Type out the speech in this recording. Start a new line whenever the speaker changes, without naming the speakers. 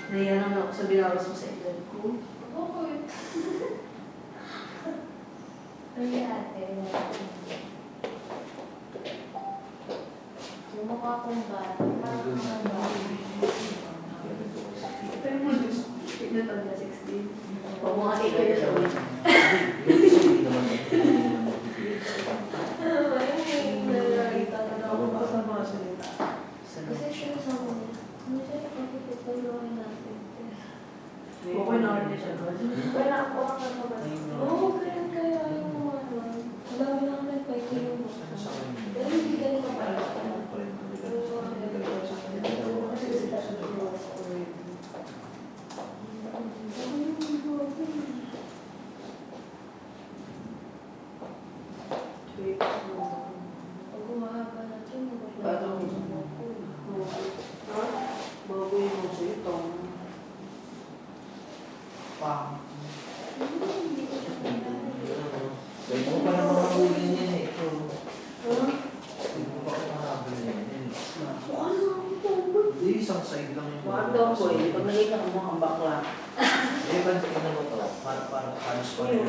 Naiya naman ako sa binawas mo sa edad ko.
Okay. Ay, ate. Sumukha akong bata. Parang mga bata.
Pero mo, tignan taon na 16. O mga 8 years old. Okay na rin siya doon.
Wala ako ang kapatid. Oo, kaya yung mga ano. Ang dami na kami nagpahingi yung mga. Pero hindi ganun ka pa. Pag umahaba na ito,
Bago yung muso ito. Pang.
hindi ko siya
Pwede mo pa naman mahuli niyan eh. Pwede mo pa kumahabol niyan.
mukha na ako po.
Hindi, isang side lang yung
Bakit daw po eh, pag nakita mo mukhang bakla.
Eh, ba't tingnan mo to? Para halos pa rin.